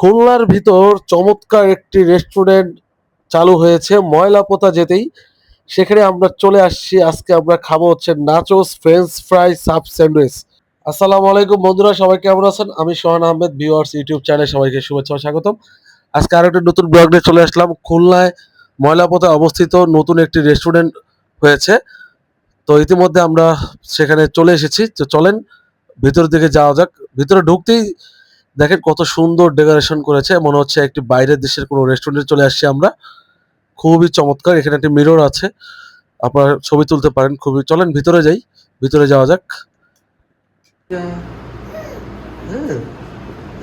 খুলনার ভিতর চমৎকার একটি রেস্টুরেন্ট চালু হয়েছে ময়লাপোতা যেতেই। সেখানে আমরা চলে আসছি। আজকে আমরা খাবো হচ্ছে nachos, French fry, sub sandwich. আসসালামু আলাইকুম বন্ধুরা, সবাই কেমন আছেন? আমি সোহান আহমেদ, ভিউয়ার্স ইউটিউব চ্যানেলে সবাইকে শুভেচ্ছা ও স্বাগতম। আজকে আরো একটা নতুন ব্লগ নিয়ে চলে আসলাম। খুলনায় ময়লাপোতায় অবস্থিত নতুন একটি রেস্টুরেন্ট হয়েছে। তো ইতিমধ্যে আমরা সেখানে চলে এসেছি। তো চলেন ভিতরের দিকে যাওয়া যাক। ভিতরে ঢুকতেই দেখেন কত সুন্দর ডেকোরেশন করেছে, মনে হচ্ছে একটি বাইরের দেশের কোনো রেস্টুরেন্টে চলে আসছি আমরা। খুবই চমৎকার। এখানে একটি মিরর আছে, আপনারা ছবি তুলতে পারেন। খুবই, চলেন ভিতরে যাই, ভিতরে যাওয়া যাক। হ্যাঁ,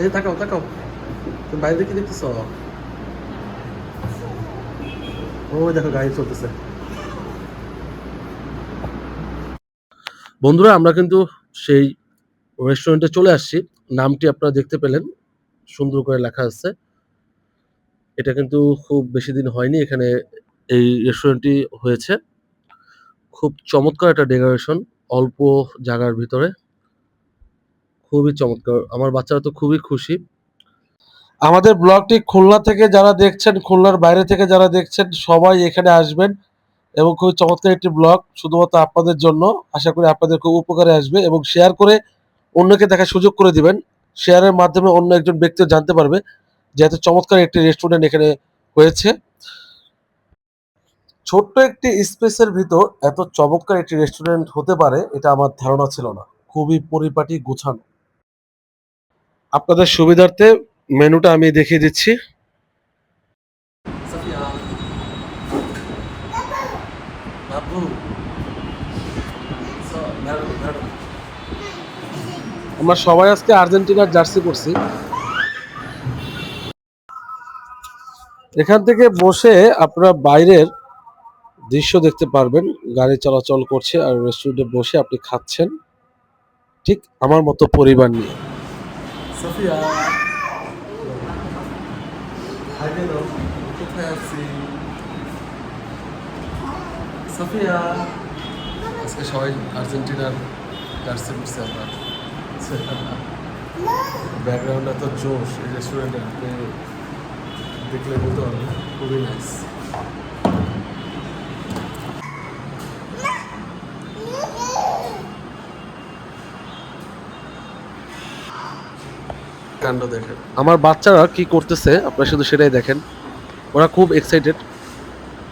এই তাকাও তাকাও, তুমি বাইরে কি দেখতেছ? ওই দেখো গাড়ি চলতেছে। বন্ধুরা, আমরা কিন্তু সেই রেস্টুরেন্টে চলে আসছি। নামটি আপনারা দেখতে পেলেন, সুন্দর করে লেখা আছে। এটা কিন্তু খুব বেশি দিন হয়নি এখানে এই রেস্টুরেন্টটি হয়েছে। খুব চমৎকার একটা ডেকোরেশন, অল্প জায়গার ভিতরে। খুবই চমৎকার, আমার বাচ্চারা তো খুবই খুশি। আমাদের ব্লগটি খুলনা থেকে যারা দেখছেন, খুলনার বাইরে থেকে যারা দেখছেন, সবাই এখানে আসবেন। এবং খুবই চমৎকার একটি ব্লগ শুধুমাত্র আপনাদের জন্য। আশা করি আপনাদের খুব উপকারে আসবে এবং শেয়ার করে অন্যকে দেখার সুযোগ করে দিবেন। শেয়ারের মাধ্যমে অন্য একজন ব্যক্তিও জানতে পারবে যে এত চমৎকার একটি রেস্টুরেন্ট এখানে হয়েছে। ছোট্ট একটি স্পেসের ভিতর এত চমৎকার একটি রেস্টুরেন্ট হতে পারে এটা আমার ধারণা ছিল না। খুবই পরিপাটি গুছানো। আপনাদের সুবিধার্থে মেনুটা আমি দেখিয়ে দিচ্ছি। আমরা সবাই আজকে আর্জেন্টিনার জার্সি পরছি। এখান থেকে বসে আপনারা বাইরের দৃশ্য দেখতে পারবেন। গাড়ি চলাচল করছে আর রেস্টুরেন্টে বসে আপনি খাচ্ছেন ঠিক আমার মতো পরিবার নিয়ে। সাফিয়া, আগে দাও, কোথায় আছি? সাফিয়া, আজকে সবাই আর্জেন্টিনার জার্সি পরছে আমরা। ব্যাকগ্রাউন্ডটা তো জোশ এই রেস্টুরেন্টে, আপনি দেখলে বলতে পারবেন। খুবই নাইস। কাণ্ড দেখেন আমার বাচ্চারা কি করতেছে, আপনারা শুধু সেটাই দেখেন। ওরা খুব এক্সাইটেড,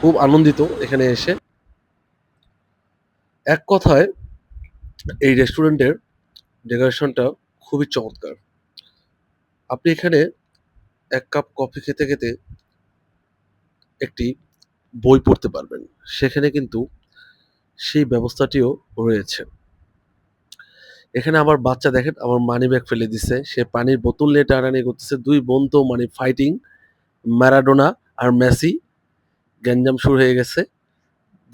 খুব আনন্দিত এখানে এসে। এক কথায় এই রেস্টুরেন্টের ডেকোরেশনটা খুবই চমৎকার। আপনি এখানে এক কাপ কফি খেতে খেতে একটি বই পড়তে পারবেন। সেখানে কিন্তু সেই ব্যবস্থাটিও রয়েছে। এখানে আমার বাচ্চা দেখেন আমার মানি ব্যাগ ফেলে দিছে, সে পানির বোতল নিয়ে টানাটানি করতেছে। দুই বোন তো মানে ফাইটিং, ম্যারাডোনা আর মেসি, গ্যাঞ্জাম শুরু হয়ে গেছে।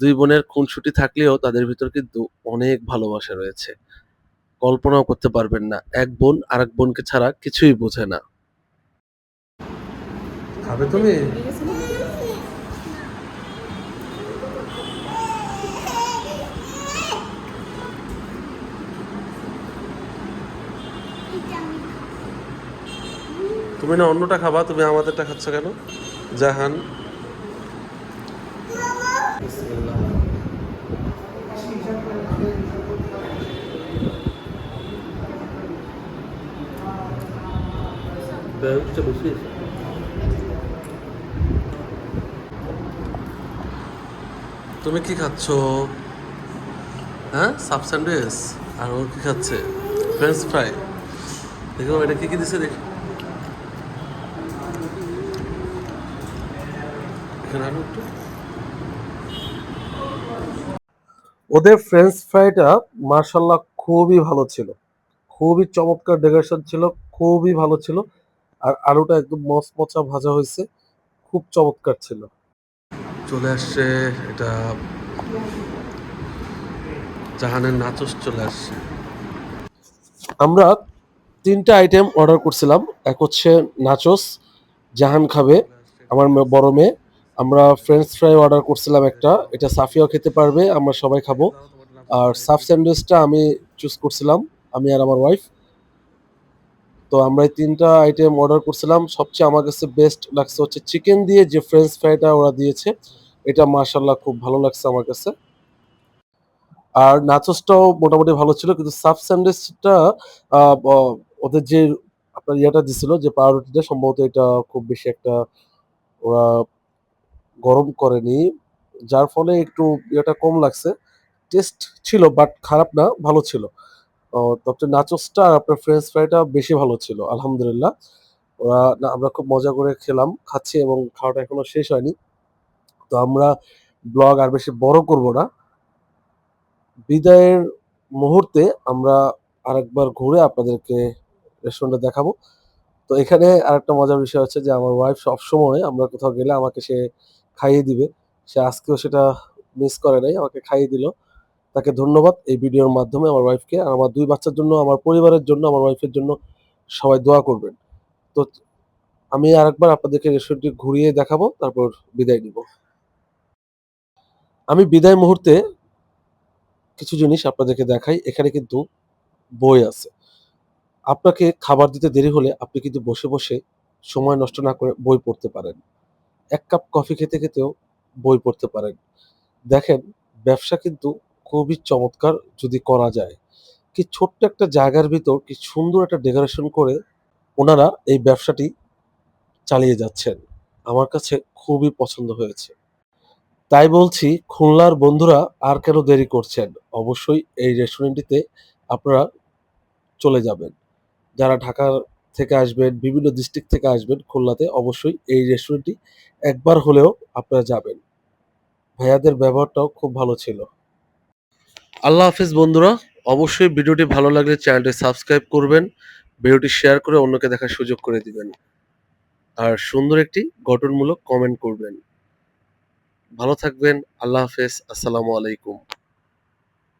দুই বোনের খুনসুটি থাকলেও তাদের ভিতর কিন্তু অনেক ভালোবাসা রয়েছে, কল্পনাও করতে পারবেন না। এক বোন আরেক বোনকে ছাড়া কিছুই বোঝে না। খাবে তুমি? তুমি না অন্যটা খাবা, তুমি আমাদেরটা খাচ্ছ কেন? জাহান, বেশি। তুমি কি খাচ্ছ? হ্যাঁ, সাব স্যান্ডউইচ। আর ও কি খাচ্ছে? French fry. দেখো এটা কি কি দিছে দেখি। এখানে আরো একটু। ওদের ফ্রেঞ্চ ফ্রাইটা মার্শাল্লাহ খুবই ভালো ছিল, খুবই চমৎকার ডেকোরেশন ছিল, খুবই ভালো ছিল। আর আলুটা একদম মচমচা ভাজা হয়েছে, খুব চমৎকার ছিল। চলে আসছে এটা, জাহানের নাচোস চলে আসছে। আমরা তিনটা আইটেম অর্ডার করছিলাম। এক হচ্ছে নাচোস, জাহান খাবে, আমার বড় মেয়ে। আমরা ফ্রেঞ্চ ফ্রাই অর্ডার করছিলাম একটা, এটা সাফিয়াও খেতে পারবে, আমরা সবাই খাবো। আর সাব স্যান্ডউইচটা আমি চুজ করছিলাম, আমি আর আমার ওয়াইফ। তো তো আমরা এই ৩ টা আইটেম অর্ডার করছিলাম। সবচেয়ে আমার কাছে বেস্ট লাগছে হচ্ছে চিকেন দিয়ে যে ফ্রেঞ্চ ফ্রাইটা ওরা দিয়েছে, এটা মাশাআল্লাহ খুব ভালো লাগছে আমার কাছে। আর নাচোসটাও মোটামুটি ভালো ছিল। কিন্তু সাব স্যান্ডউইচটা আ ব ওদের যে আপনার ইয়েটা দিছিল যে পাউরুটিটা সম্ভবত এটা খুব বেশি একটা ওরা গরম করেনি। যার ফলে একটু ইয়েটা কম লাগছে। টেস্ট ছিল বাট খারাপ না, ভালো ছিল। তবে নাচোসটা আর আপনার ফ্রেঞ্চ ফ্রাইটা বেশি ভালো ছিল আলহামদুলিল্লাহ। আমরা খুব মজা করে খাচ্ছি এবং খাওয়াটা এখনো শেষ হয়নি। তো আমরা ব্লগ আর বেশি বড় করব না। বিদায়ের মুহূর্তে আমরা আরেকবার ঘুরে আপনাদেরকে রেস্টুরেন্টটা দেখাবো। তো এখানে আরেকটা মজার বিষয় হচ্ছে যে আমার ওয়াইফ সবসময় আমরা কোথাও গেলে আমাকে সে খাইয়ে দিবে। সে আজকেও সেটা মিস করে নাই। আমাকে খাইয়ে দিল। তাকে ধন্যবাদ এই ভিডিওর মাধ্যমে আমার ওয়াইফকে। আর আমার ২ বাচ্চার জন্য, আমার পরিবারের জন্য, আমার ওয়াইফের জন্য সবাই দোয়া করবেন। তো আমি আরেকবার আপনাদেরকে রেস্টুরেন্টটি ঘুরিয়ে দেখাবো, তারপর বিদায় নিব। আমি বিদায় মুহূর্তে কিছু জিনিস আপনাদেরকে দেখাই। এখানে কিন্তু বই আছে। আপনাকে খাবার দিতে দেরি হলে আপনি কিন্তু বসে সময় নষ্ট না করে বই পড়তে পারেন। ১ কাপ কফি খেতেও বই পড়তে পারেন। দেখেন ব্যবসা কিন্তু খুবই চমৎকার যদি করা যায়। কি ছোট্ট একটা জায়গার ভিতর কি সুন্দর একটা ডেকোরেশন করে ওনারা এই ব্যবসাটি চালিয়ে যাচ্ছেন। আমার কাছে খুবই পছন্দ হয়েছে। তাই বলছি খুলনার বন্ধুরা আর কেন দেরি করছেন? অবশ্যই এই রেস্টুরেন্টটিতে আপনারা চলে যাবেন। যারা ঢাকা থেকে আসবেন, বিভিন্ন ডিস্ট্রিক্ট থেকে আসবেন খুলনাতে অবশ্যই এই রেস্টুরেন্টটি একবার হলেও আপনারা যাবেন। ভাইয়াদের ব্যবহারটাও খুব ভালো ছিল। আল্লাহ হাফেজ বন্ধুরা। অবশ্যই ভিডিওটি ভালো লাগলে চ্যানেলটি সাবস্ক্রাইব করবেন। ভিডিওটি শেয়ার করে অন্যকে দেখার সুযোগ করে দিবেন। আর সুন্দর একটি গঠনমূলক কমেন্ট করবেন। ভালো থাকবেন। আল্লাহ হাফেজ। আসসালামু আলাইকুম।